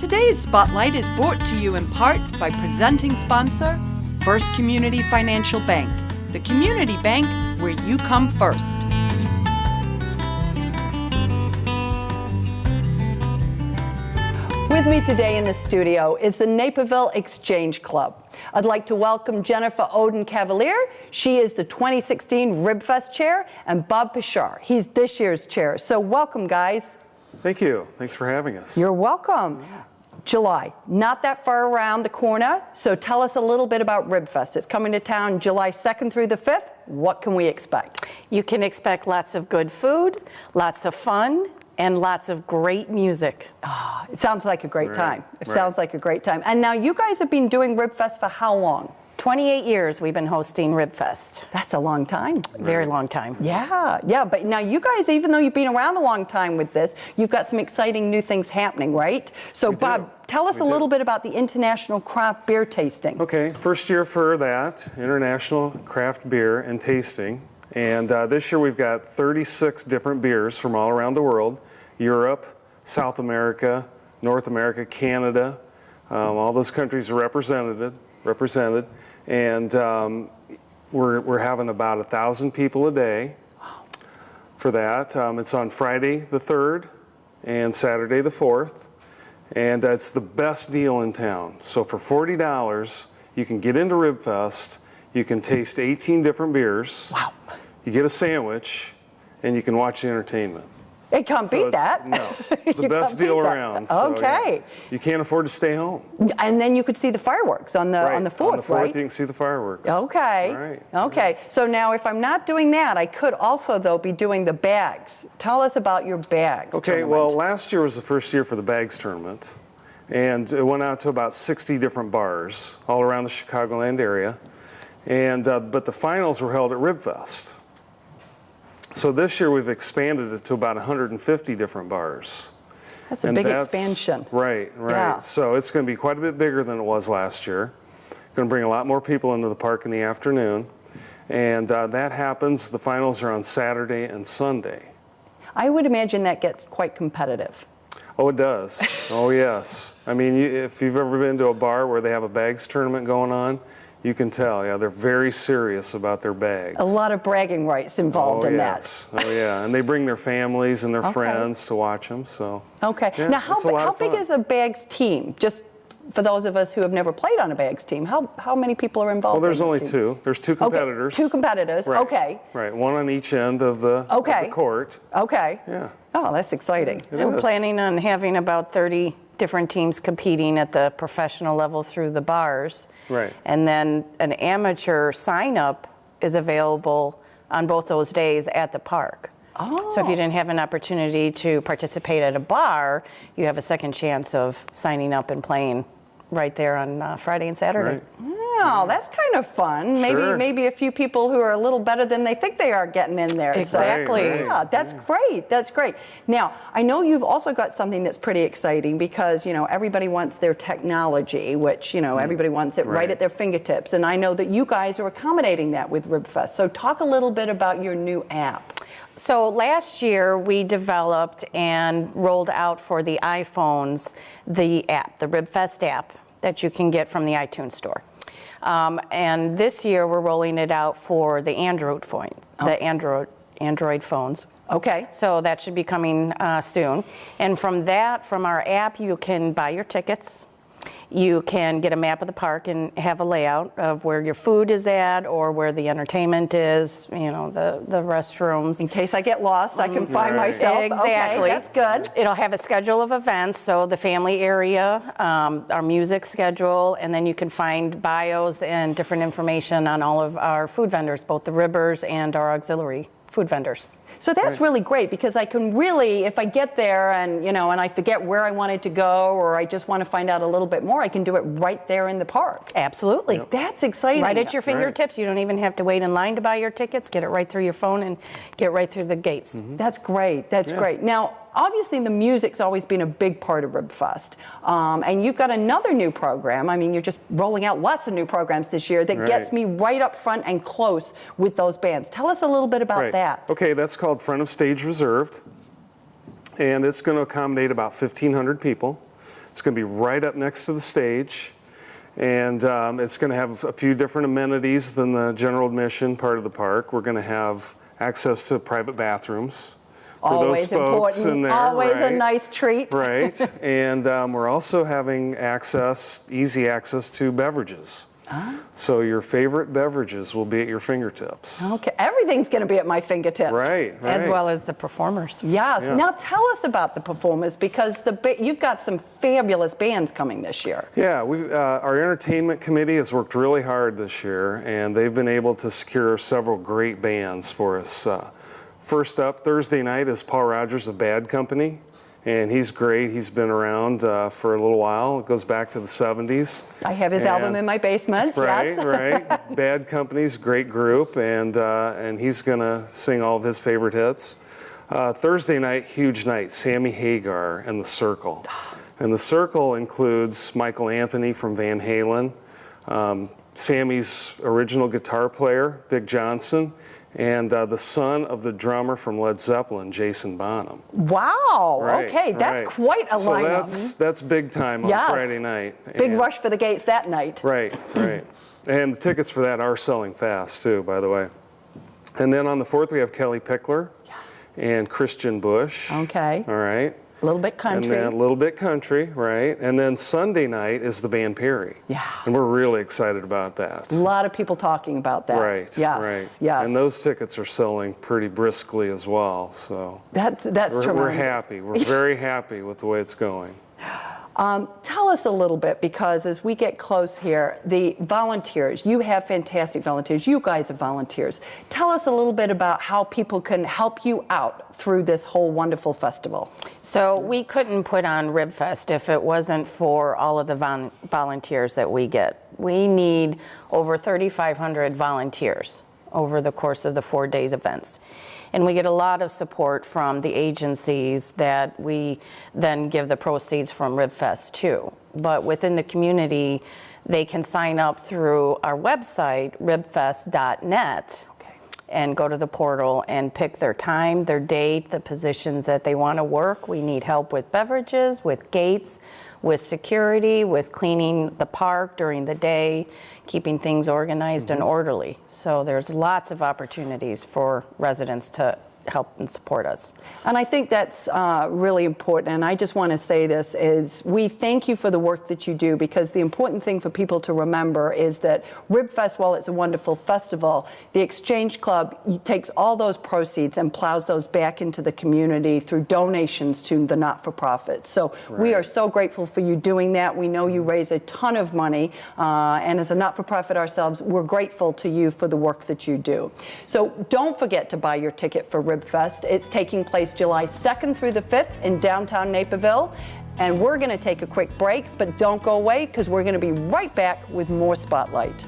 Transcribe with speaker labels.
Speaker 1: Today's Spotlight is brought to you in part by presenting sponsor, First Community Financial Bank, the community bank where you come first. With me today in the studio is the Naperville Exchange Club. I'd like to welcome Jennifer Oden-Cavalier. She is the 2016 Ribfest chair, and Bob Pishar. He's this year's chair. So welcome, guys.
Speaker 2: Thank you. Thanks for having us.
Speaker 1: You're welcome. July, not that far around the corner, so tell us a little bit about Ribfest. It's coming to town July 2nd through the 5th. What can we expect?
Speaker 3: You can expect lots of good food, lots of fun, and lots of great music.
Speaker 1: Oh, it sounds like a great time. It
Speaker 2: right.
Speaker 1: sounds like a great time. And now you guys have been doing Ribfest for how long?
Speaker 3: 28 years we've been hosting Ribfest.
Speaker 1: That's a long time.
Speaker 3: Very long time.
Speaker 1: Yeah, but now you guys, even though you've been around a long time with this, you've got some exciting new things happening, right? So Bob, tell us a little bit about the International Craft Beer Tasting.
Speaker 2: Okay, first year for that, International Craft Beer and Tasting. And this year we've got 36 different beers from all around the world, Europe, South America, North America, Canada. All those countries are represented. And we're having about 1,000 people a day for that. It's on Friday the 3rd and Saturday the 4th. And that's the best deal in town. So for $40, you can get into Ribfest. You can taste 18 different beers.
Speaker 1: Wow.
Speaker 2: You get a sandwich, and you can watch the entertainment.
Speaker 1: It can't beat that.
Speaker 2: No, it's the best deal around. So,
Speaker 1: okay.
Speaker 2: Yeah, you can't afford to stay home.
Speaker 1: And then you could see the fireworks on the 4th, right?
Speaker 2: On the 4th, you can see the fireworks.
Speaker 1: Okay.
Speaker 2: Right.
Speaker 1: Okay. So now if I'm not doing that, I could also, though, be doing the bags. Tell us about your bags
Speaker 2: Okay,
Speaker 1: tournament.
Speaker 2: well, last year was the first year for the bags tournament. And it went out to about 60 different bars all around the Chicagoland area. And but the finals were held at Ribfest. So this year we've expanded it to about 150 different bars.
Speaker 1: That's a big expansion.
Speaker 2: Right.
Speaker 1: Yeah.
Speaker 2: So it's going to be quite a bit bigger than it was last year. Going to bring a lot more people into the park in the afternoon. And that happens, the finals are on Saturday and Sunday.
Speaker 1: I would imagine that gets quite competitive.
Speaker 2: Oh, it does. Oh, yes. I mean, if you've ever been to a bar where they have a bags tournament going on, you can tell, yeah, they're very serious about their bags.
Speaker 1: A lot of bragging rights involved in
Speaker 2: that. Oh, yeah, and they bring their families and their
Speaker 1: Okay.
Speaker 2: friends to watch them, so.
Speaker 1: Okay.
Speaker 2: Yeah,
Speaker 1: Now,
Speaker 2: it's a lot
Speaker 1: how
Speaker 2: of
Speaker 1: big
Speaker 2: fun.
Speaker 1: is a bags team? Just for those of us who have never played on a bags team, how many people are involved?
Speaker 2: Well, there's
Speaker 1: in the
Speaker 2: only
Speaker 1: team?
Speaker 2: two. There's two competitors.
Speaker 1: Okay. Two competitors.
Speaker 2: Right.
Speaker 1: Okay.
Speaker 2: Right, one on each end of the court.
Speaker 1: Okay.
Speaker 2: Yeah.
Speaker 1: Oh, that's exciting.
Speaker 2: It
Speaker 3: We're
Speaker 2: is.
Speaker 3: planning on having about 30 different teams competing at the professional level through the bars.
Speaker 2: Right.
Speaker 3: And then an amateur sign-up is available on both those days at the park.
Speaker 1: Oh.
Speaker 3: So if you didn't have an opportunity to participate at a bar, you have a second chance of signing up and playing right there on Friday and Saturday.
Speaker 2: Right.
Speaker 1: Oh, that's kind of fun.
Speaker 2: Sure.
Speaker 1: Maybe a few people who are a little better than they think they are getting in there.
Speaker 3: Exactly.
Speaker 1: So,
Speaker 2: Right.
Speaker 1: yeah, that's great. That's great. Now, I know you've also got something that's pretty exciting because, everybody wants their technology, which, everybody wants it right
Speaker 2: Right.
Speaker 1: at their fingertips. And I know that you guys are accommodating that with Ribfest. So talk a little bit about your new app.
Speaker 3: So last year we developed and rolled out for the iPhones the app, the Ribfest app that you can get from the iTunes store. And this year we're rolling it out for the Android phones, the Android phones.
Speaker 1: Okay.
Speaker 3: So that should be coming soon. And from our app, you can buy your tickets. You can get a map of the park and have a layout of where your food is at or where the entertainment is, the restrooms.
Speaker 1: In case I get lost, I can find
Speaker 2: Right.
Speaker 1: myself.
Speaker 3: Exactly.
Speaker 1: Okay, that's good.
Speaker 3: It'll have a schedule of events, so the family area, our music schedule, and then you can find bios and different information on all of our food vendors, both the ribbers and our auxiliary food vendors.
Speaker 1: So that's really great because I can really, if I get there and, and I forget where I wanted to go or I just want to find out a little bit more, I can do it right there in the park.
Speaker 3: Absolutely.
Speaker 1: That's exciting.
Speaker 3: Right at your fingertips. You don't even have to wait in line to buy your tickets. Get it right through your phone and get right through the gates.
Speaker 1: That's great. That's great. Now, obviously, the music's always been a big part of Ribfest. And you've got another new program. I mean, you're just rolling out lots of new programs this year that gets me right up front and close with those bands. Tell us a little bit about that.
Speaker 2: Okay, that's called Front of Stage Reserved. And it's going to accommodate about 1,500 people. It's going to be right up next to the stage. And it's going to have a few different amenities than the general admission part of the park. We're going to have access to private bathrooms for
Speaker 1: Always
Speaker 2: those folks
Speaker 1: important.
Speaker 2: in there.
Speaker 1: Always
Speaker 2: right?
Speaker 1: a nice treat.
Speaker 2: Right. And we're also having easy access to beverages. So your favorite beverages will be at your fingertips.
Speaker 1: Okay, everything's going to be at my fingertips.
Speaker 2: Right.
Speaker 3: As well as the performers.
Speaker 1: Yes.
Speaker 2: Yeah.
Speaker 1: Now tell us about the performers, because you've got some fabulous bands coming this year.
Speaker 2: Yeah, our entertainment committee has worked really hard this year, and they've been able to secure several great bands for us. First up, Thursday night, is Paul Rogers of Bad Company. And he's great. He's been around for a little while. It goes back to the 70s.
Speaker 1: I have his album in my basement.
Speaker 2: Right,
Speaker 1: Yes.
Speaker 2: right. Bad Company's a great group, and he's going to sing all of his favorite hits. Thursday night, huge night, Sammy Hagar and The Circle. And The Circle includes Michael Anthony from Van Halen, Sammy's original guitar player, Big Johnson, and the son of the drummer from Led Zeppelin, Jason Bonham.
Speaker 1: Wow.
Speaker 2: Right,
Speaker 1: Okay, that's
Speaker 2: right.
Speaker 1: quite a lineup.
Speaker 2: So that's big time on
Speaker 1: Yes.
Speaker 2: Friday night.
Speaker 1: Big
Speaker 2: And-
Speaker 1: rush for the gates that night.
Speaker 2: Right, right. And the tickets for that are selling fast too, by the way. And then on the 4th, we have Kelly Pickler and Christian Bush.
Speaker 1: Okay.
Speaker 2: All right.
Speaker 1: A little bit country.
Speaker 2: And then a little bit country, right? And then Sunday night is the band Perry.
Speaker 1: Yeah.
Speaker 2: And we're really excited about that.
Speaker 1: A lot of people talking about that.
Speaker 2: Right,
Speaker 1: Yes.
Speaker 2: right.
Speaker 1: Yes.
Speaker 2: And those tickets are selling pretty briskly as well. So
Speaker 1: That's
Speaker 2: we're
Speaker 1: tremendous.
Speaker 2: happy. We're very happy with the way it's going.
Speaker 1: Tell us a little bit, because as we get close here, the volunteers, you have fantastic volunteers. You guys are volunteers. Tell us a little bit about how people can help you out through this whole wonderful festival.
Speaker 3: So we couldn't put on Ribfest if it wasn't for all of the volunteers that we get. We need over 3,500 volunteers over the course of the 4 days events. And we get a lot of support from the agencies that we then give the proceeds from Ribfest to. But within the community, they can sign up through our website, ribfest.net, and go to the portal and pick their time, their date, the positions that they want to work. We need help with beverages, with gates, with security, with cleaning the park during the day, keeping things organized and orderly. So there's lots of opportunities for residents to help and support us.
Speaker 1: And I think that's really important. And I just want to say this is we thank you for the work that you do, because the important thing for people to remember is that Ribfest, while it's a wonderful festival, the Exchange Club takes all those proceeds and plows those back into the community through donations to the not-for-profits. So we are so grateful for you doing that. We know you raise a ton of money. And as a not-for-profit ourselves, we're grateful to you for the work that you do. So don't forget to buy your ticket for Ribfest. It's taking place July 2nd through the 5th in downtown Naperville. And we're going to take a quick break, but don't go away, because we're going to be right back with more Spotlight.